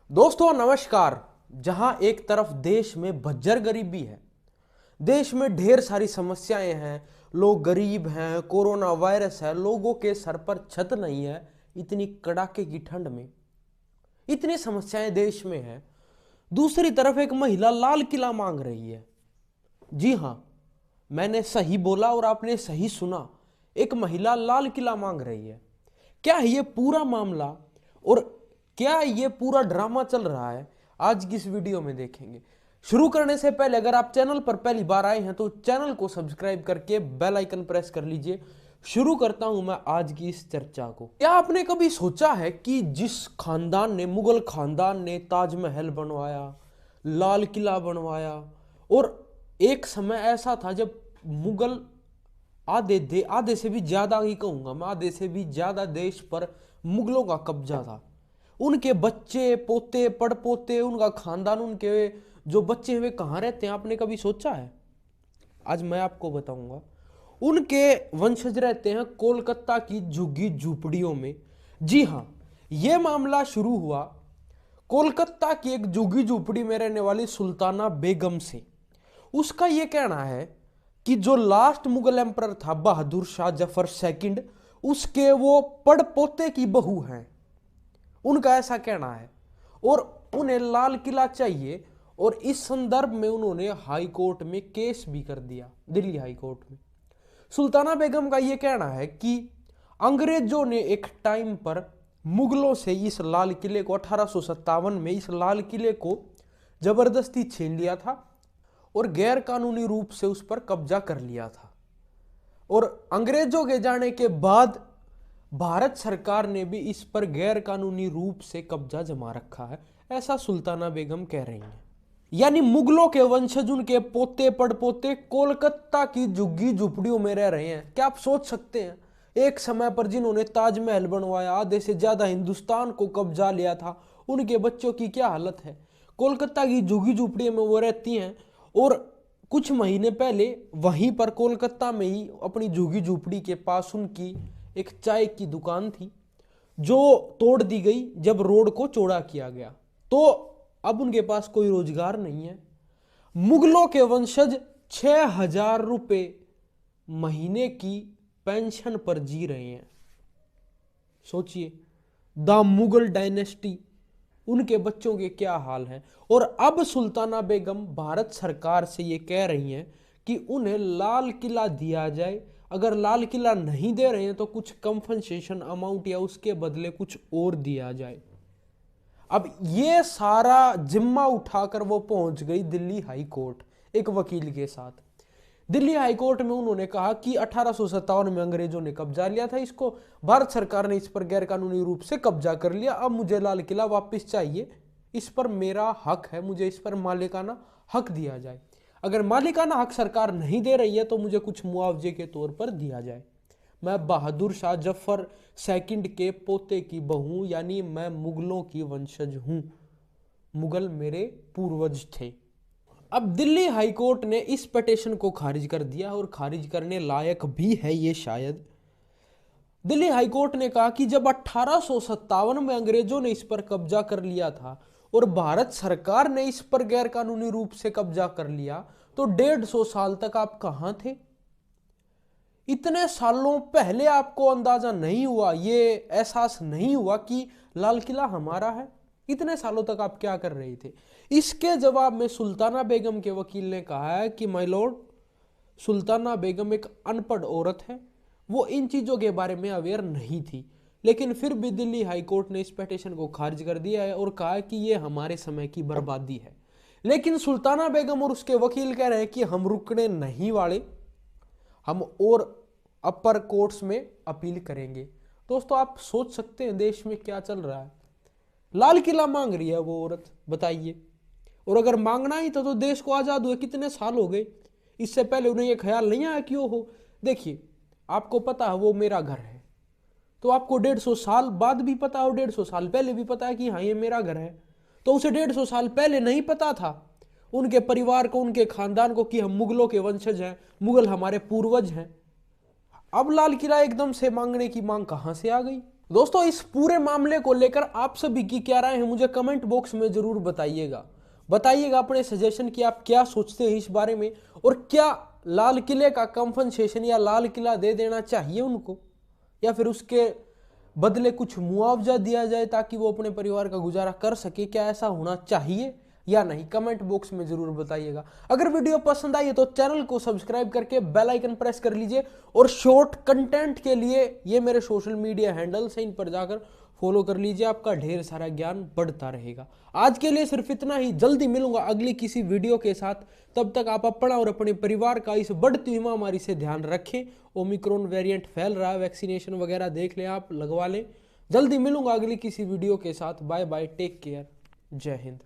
दोस्तों नमस्कार। जहां एक तरफ देश में भज्जर गरीबी है, देश में ढेर सारी समस्याएं हैं, लोग गरीब हैं, कोरोना वायरस है, लोगों के सर पर छत नहीं है, इतनी कड़ाके की ठंड में इतनी समस्याएं देश में हैं। दूसरी तरफ एक महिला लाल किला मांग रही है। जी हां, मैंने सही बोला और आपने सही सुना, एक महिला लाल किला मांग रही है। क्या है ये पूरा मामला और क्या ये पूरा ड्रामा चल रहा है, आज की इस वीडियो में देखेंगे। शुरू करने से पहले अगर आप चैनल पर पहली बार आए हैं तो चैनल को सब्सक्राइब करके बेल आइकन प्रेस कर लीजिए। शुरू करता हूं मैं आज की इस चर्चा को। क्या आपने कभी सोचा है कि जिस खानदान ने, मुगल खानदान ने ताजमहल बनवाया, लाल किला बनवाया, और एक समय ऐसा था जब मुगल आधे से भी ज्यादा ही कहूंगा मैं, आधे से भी ज्यादा देश पर मुगलों का कब्जा था। उनके बच्चे, पोते, पड़पोते, उनका खानदान, उनके जो बच्चे हैं वे कहाँ रहते हैं, आपने कभी सोचा है? आज मैं आपको बताऊंगा। उनके वंशज रहते हैं कोलकाता की झुग्गी झूपड़ियों में। जी हाँ, यह मामला शुरू हुआ कोलकाता की एक झुग्गी झूपड़ी में रहने वाली सुल्ताना बेगम से। उसका यह कहना है कि जो लास्ट मुगल एम्परर था बहादुर शाह जफर सेकंड, उसके वो पड़पोते की बहू हैं। उनका ऐसा कहना है और उन्हें लाल किला चाहिए। और इस संदर्भ में उन्होंने हाई कोर्ट में केस भी कर दिया, दिल्ली हाई कोर्ट में। सुल्ताना बेगम का यह कहना है कि अंग्रेजों ने एक टाइम पर मुगलों से इस लाल किले को 1857 में इस लाल किले को जबरदस्ती छीन लिया था और गैर कानूनी रूप से उस पर कब्जा कर लिया था। और अंग्रेजों के जाने के बाद भारत सरकार ने भी इस पर गैर कानूनी रूप से कब्जा जमा रखा है, ऐसा सुल्ताना बेगम कह रही हैं। यानी मुगलों के वंशज, उनके पोते पड़पोते कोलकाता की झुग्गी झुपड़ियों में रह रहे हैं। क्या आप सोच सकते हैं, एक समय पर जिन्होंने ताजमहल बनवाया, आधे से ज्यादा हिंदुस्तान को कब्जा लिया था, उनके बच्चों की क्या हालत है। कोलकाता की झुग्गी झुपड़ियों में वो रहती हैं और कुछ महीने पहले वहीं पर कोलकाता में ही अपनी झुग्गी झुपड़ी के पास उनकी एक चाय की दुकान थी जो तोड़ दी गई जब रोड को चौड़ा किया गया। तो अब उनके पास कोई रोजगार नहीं है। मुगलों के वंशज 6,000 रुपए महीने की पेंशन पर जी रहे हैं। सोचिए, द मुगल डायनेस्टी, उनके बच्चों के क्या हाल हैं। और अब सुल्ताना बेगम भारत सरकार से ये कह रही हैं कि उन्हें लाल किला दिया जाए। अगर लाल किला नहीं दे रहे हैं तो कुछ कंपनसेशन अमाउंट या उसके बदले कुछ और दिया जाए। अब ये सारा जिम्मा उठाकर वो पहुंच गई दिल्ली हाई कोर्ट एक वकील के साथ। दिल्ली हाई कोर्ट में उन्होंने कहा कि 1857 में अंग्रेजों ने कब्जा लिया था इसको, भारत सरकार ने इस पर गैरकानूनी रूप से कब्जा कर लिया, अब मुझे लाल किला वापस चाहिए, इस पर मेरा हक है, मुझे इस पर मालिकाना हक दिया जाए। अगर मालिकाना हक सरकार नहीं दे रही है तो मुझे कुछ मुआवजे के तौर पर दिया जाए। मैं बहादुर शाह जफर सेकंड के पोते की बहू, यानी मैं मुगलों की वंशज हूं, मुगल मेरे पूर्वज थे। अब दिल्ली हाई कोर्ट ने इस पिटीशन को खारिज कर दिया और खारिज करने लायक भी है ये शायद। दिल्ली हाई कोर्ट ने कहा कि जब 1857 में अंग्रेजों ने इस पर कब्जा कर लिया था और भारत सरकार ने इस पर गैरकानूनी रूप से कब्जा कर लिया, तो 150 साल तक आप कहां थे? इतने सालों पहले आपको अंदाजा नहीं हुआ, ये एहसास नहीं हुआ कि लाल किला हमारा है? इतने सालों तक आप क्या कर रहे थे? इसके जवाब में सुल्ताना बेगम के वकील ने कहा है कि माय लॉर्ड, सुल्ताना बेगम एक अनपढ़ औरत है, वो इन चीजों के बारे में अवेयर नहीं थी, लेकिन फिर भी दिल्ली हाई कोर्ट ने इस पिटीशन को खारिज कर दिया है और कहा कि ये हमारे समय की बर्बादी है। लेकिन सुल्ताना बेगम और उसके वकील कह रहे हैं कि हम रुकने नहीं वाले, हम और अपर कोर्ट्स में अपील करेंगे। दोस्तों आप सोच सकते हैं देश में क्या चल रहा है। लाल किला मांग रही है वो औरत, बताइए। और अगर मांगना ही था तो देश को आजाद हुए कितने साल हो गए, इससे पहले उन्हें यह ख्याल नहीं आया कि वो हो। देखिए, आपको पता है वो मेरा घर है, तो आपको 150 साल बाद भी पता हो, 150 साल पहले भी पता है कि हाँ ये मेरा घर है। तो उसे 150 साल पहले नहीं पता था उनके परिवार को, उनके खानदान को, कि हम मुगलों के वंशज हैं, मुगल हमारे पूर्वज हैं। अब लाल किला एकदम से मांगने की मांग कहां से आ गई? दोस्तों इस पूरे मामले को लेकर आप सभी की क्या राय है मुझे कमेंट बॉक्स में जरूर बताइएगा अपने सजेशन कि आप क्या सोचते हैं इस बारे में, और क्या लाल किले का कंपनसेशन या लाल किला दे देना चाहिए उनको, या फिर उसके बदले कुछ मुआवजा दिया जाए ताकि वो अपने परिवार का गुजारा कर सके। क्या ऐसा होना चाहिए या नहीं, कमेंट बॉक्स में जरूर बताइएगा। अगर वीडियो पसंद आई तो चैनल को सब्सक्राइब करके बेल आइकन प्रेस कर लीजिए, और शॉर्ट कंटेंट के लिए ये मेरे सोशल मीडिया हैंडल्स हैं, इन पर जाकर फॉलो कर लीजिए। आपका ढेर सारा ज्ञान बढ़ता रहेगा। आज के लिए सिर्फ इतना ही, जल्दी मिलूंगा अगली किसी वीडियो के साथ। तब तक आप अपना और अपने परिवार का इस बढ़ती हुई महामारी से ध्यान रखें। ओमिक्रॉन वेरिएंट फैल रहा है, वैक्सीनेशन वगैरह देख लें, आप लगवा लें। जल्दी मिलूंगा अगली किसी वीडियो के साथ। बाय बाय, टेक केयर, जय हिंद।